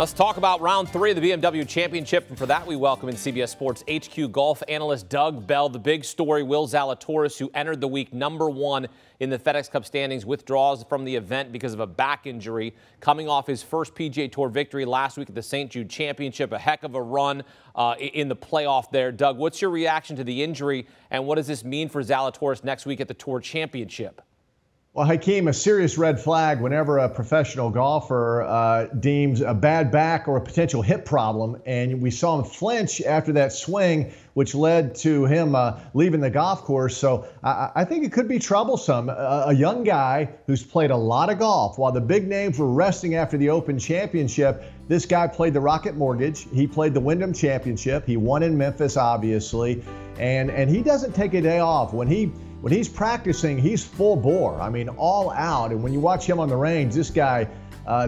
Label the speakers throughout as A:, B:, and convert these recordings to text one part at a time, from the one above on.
A: Let's talk about round 3 of the BMW Championship, and for that we welcome in CBS Sports HQ golf analyst Doug Bell. The big story, Will Zalatoris, who entered the week #1 in the FedEx Cup standings, withdraws from the event because of a back injury, coming off his first PGA Tour victory last week at the St. Jude Championship. A heck of a run in the playoff there. Doug, what's your reaction to the injury, and what does this mean for Zalatoris next week at the Tour Championship?
B: Well, Hakeem, a serious red flag whenever a professional golfer deems a bad back or a potential hip problem. And we saw him flinch after that swing, which led to him leaving the golf course. So I think it could be troublesome. A young guy who's played a lot of golf. While the big names were resting after the Open Championship, this guy played the Rocket Mortgage. He played the Wyndham Championship. He won in Memphis, obviously. And he doesn't take a day off. When he's practicing, he's full bore. I mean, all out. And when you watch him on the range, this guy,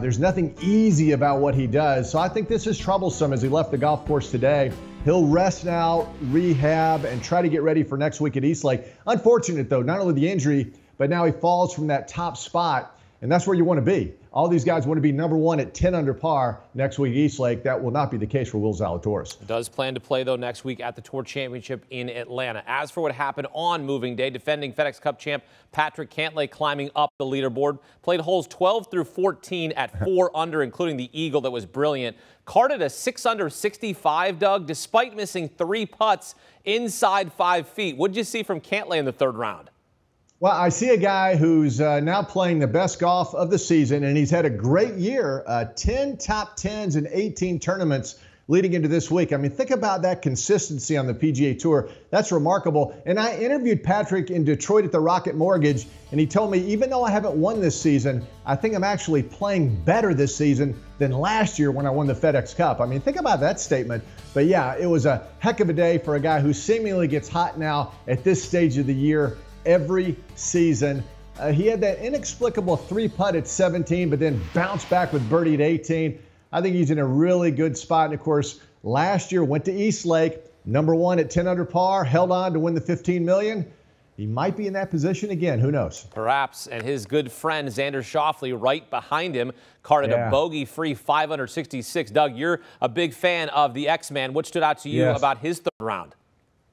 B: there's nothing easy about what he does. So I think this is troublesome as he left the golf course today. He'll rest now, rehab, and try to get ready for next week at Eastlake. Unfortunate, though, not only the injury, but now he falls from that top spot, and that's where you want to be. All these guys want to be #1 at 10 under par next week at Eastlake. That will not be the case for Will Zalatoris.
A: Does plan to play, though, next week at the Tour Championship in Atlanta. As for what happened on moving day, defending FedEx Cup champ Patrick Cantlay climbing up the leaderboard. Played holes 12 through 14 at 4 under, including the eagle that was brilliant. Carded a 6 under 65, Doug, despite missing 3 putts inside 5 feet. What did you see from Cantlay in the 3rd round?
B: Well, I see a guy who's now playing the best golf of the season, and he's had a great year, 10 top 10s in 18 tournaments leading into this week. I mean, think about that consistency on the PGA Tour. That's remarkable. And I interviewed Patrick in Detroit at the Rocket Mortgage, and he told me, even though I haven't won this season, I think I'm actually playing better this season than last year when I won the FedEx Cup. I mean, think about that statement. But yeah, it was a heck of a day for a guy who seemingly gets hot now at this stage of the year. Every season. He had that inexplicable 3-putt at 17, but then bounced back with birdie at 18. I think he's in a really good spot. And of course, last year went to Eastlake, #1 at 10 under par, held on to win the $15 million. He might be in that position again. Who knows?
A: Perhaps. And his good friend Xander Schauffele right behind him carded a bogey-free 5 under 66. Doug, you're a big fan of the X-Man. What stood out to you about his 3rd round?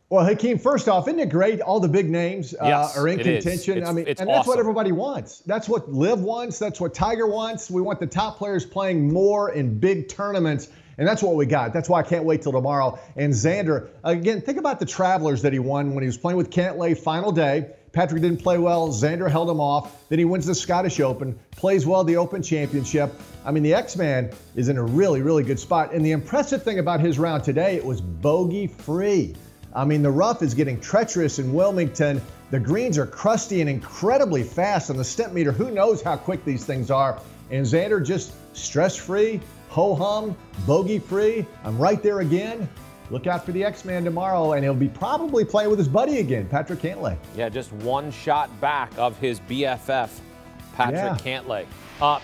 B: Well, Hakeem, first off, isn't it great? All the big names are in contention. I mean, and that's what everybody wants. That's what Liv wants. That's what Tiger wants. We want the top players playing more in big tournaments, and that's what we got. That's why I can't wait till tomorrow. And Xander, again, think about the Travelers that he won when he was playing with Cantlay final day. Patrick didn't play well. Xander held him off. Then he wins the Scottish Open, plays well the Open Championship. I mean, the X-Man is in a really, really good spot. And the impressive thing about his round today, it was bogey-free. I mean, the rough is getting treacherous in Wilmington. The greens are crusty and incredibly fast on the stimp meter. Who knows how quick these things are? And Xander just stress-free, ho-hum, bogey-free. I'm right there again. Look out for the X-Man tomorrow, and he'll be probably playing with his buddy again, Patrick Cantlay.
A: Yeah, just 1 shot back of his BFF, Patrick Cantlay.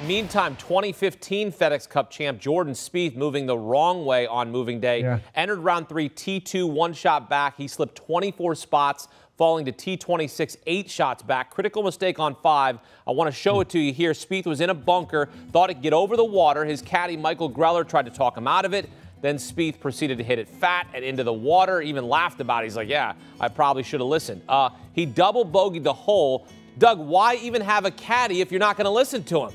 A: Meantime, 2015 FedEx Cup champ Jordan Spieth moving the wrong way on moving day. Entered round 3, T2, 1 shot back. He slipped 24 spots, falling to T26, 8 shots back. Critical mistake on 5. I want to show it to you here. Spieth was in a bunker, thought he'd get over the water. His caddy, Michael Greller, tried to talk him out of it. Then Spieth proceeded to hit it fat and into the water, even laughed about it. He's like, yeah, I probably should have listened. He double bogeyed the hole. Doug, why even have a caddy if you're not going to listen to him?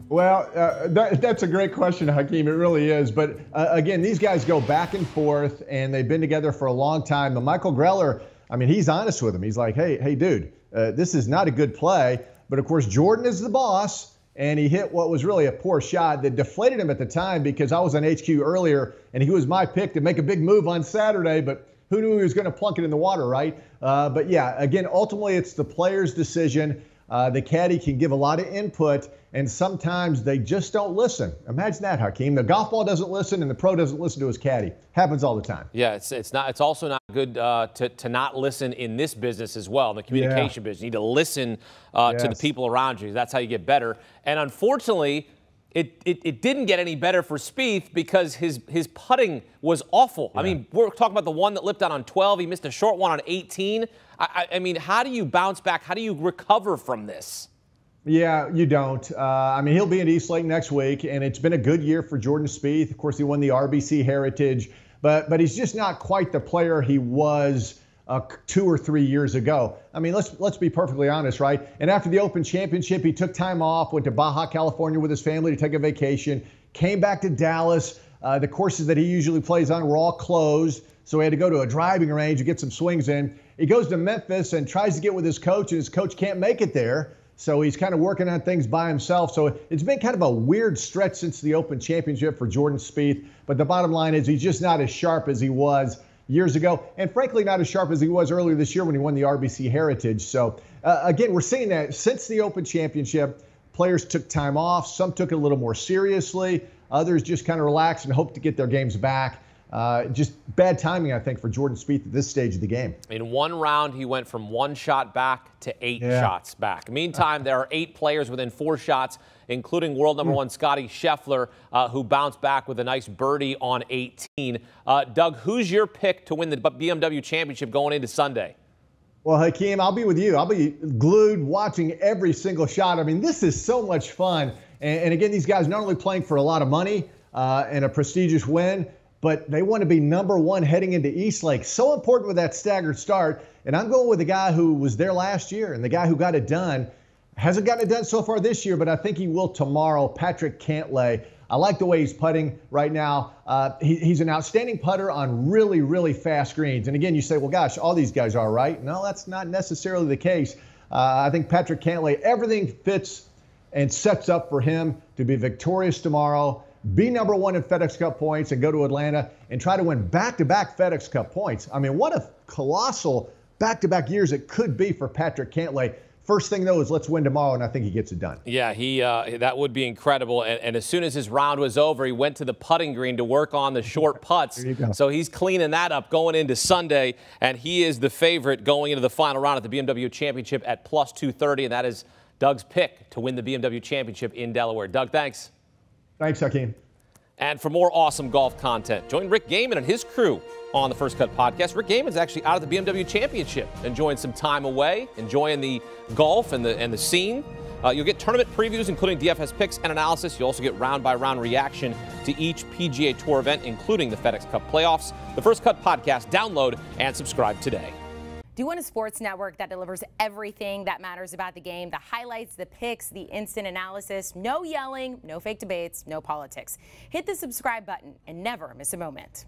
B: Well, that's a great question, Hakeem. It really is. But again, these guys go back and forth, and they've been together for a long time. But Michael Greller, I mean, he's honest with him. He's like, hey, dude, this is not a good play. But of course, Jordan is the boss, and he hit what was really a poor shot that deflated him at the time because I was on HQ earlier, and he was my pick to make a big move on Saturday. But who knew he was going to plunk it in the water, right? But yeah, again, ultimately, it's the player's decision. The caddy can give a lot of input, and sometimes they just don't listen. Imagine that, Hakeem. The golf ball doesn't listen, and the pro doesn't listen to his caddy. Happens all the time.
A: Yeah, it's also not good to not listen in this business as well, the communication business. You need to listen to the people around you. That's how you get better. And unfortunately, it didn't get any better for Spieth because his putting was awful. I mean, we're talking about the one that lipped out on 12. He missed a short one on 18. I mean, how do you bounce back? How do you recover from this?
B: Yeah, you don't. I mean, he'll be at Eastlake next week, and it's been a good year for Jordan Spieth. Of course, he won the RBC Heritage, but he's just not quite the player he was 2 or 3 years ago. I mean, let's be perfectly honest, right? And after the Open Championship, he took time off, went to Baja California with his family to take a vacation, came back to Dallas. The courses that he usually plays on were all closed, so he had to go to a driving range to get some swings in. He goes to Memphis and tries to get with his coach, and his coach can't make it there. So he's kind of working on things by himself. So it's been kind of a weird stretch since the Open Championship for Jordan Spieth. But the bottom line is he's just not as sharp as he was years ago. And frankly, not as sharp as he was earlier this year when he won the RBC Heritage. So again, we're seeing that since the Open Championship, players took time off. Some took it a little more seriously. Others just kind of relaxed and hoped to get their games back. Just bad timing, I think, for Jordan Spieth at this stage of the game.
A: In one round, he went from 1 shot back to 8 shots back. Meantime, there are 8 players within 4 shots, including world number 1 Scotty Scheffler, who bounced back with a nice birdie on 18. Doug, who's your pick to win the BMW Championship going into Sunday?
B: Well, Hakeem, I'll be with you. I'll be glued watching every single shot. I mean, this is so much fun. And again, these guys not only playing for a lot of money and a prestigious win, but they want to be number 1 heading into Eastlake. So important with that staggered start. And I'm going with the guy who was there last year and the guy who got it done. Hasn't gotten it done so far this year, but I think he will tomorrow, Patrick Cantlay. I like the way he's putting right now. He's an outstanding putter on really, really fast greens. And again, you say, well, gosh, all these guys are, right? No, that's not necessarily the case. I think Patrick Cantlay, everything fits and sets up for him to be victorious tomorrow, be number 1 in FedEx Cup points, and go to Atlanta and try to win back-to-back FedEx Cup points. I mean, what a colossal back-to-back years it could be for Patrick Cantlay. First thing, though, is let's win tomorrow, and I think he gets it done.
A: Yeah, that would be incredible. And as soon as his round was over, he went to the putting green to work on the short putts.
B: There you go.
A: So he's cleaning that up going into Sunday, and he is the favorite going into the final round at the BMW Championship at plus 230, and that is Doug's pick to win the BMW Championship in Delaware. Doug, thanks.
B: Thanks, Hakeem.
A: And for more awesome golf content, join Rick Gehman and his crew on the First Cut podcast. Rick Gehman's actually out at the BMW Championship, enjoying some time away, enjoying the golf and the scene. You'll get tournament previews, including DFS picks and analysis. You'll also get round-by-round reaction to each PGA Tour event, including the FedEx Cup Playoffs. The First Cut podcast, download and subscribe today.
C: Do you want a sports network that delivers everything that matters about the game? The highlights, the picks, the instant analysis, no yelling, no fake debates, no politics. Hit the subscribe button and never miss a moment.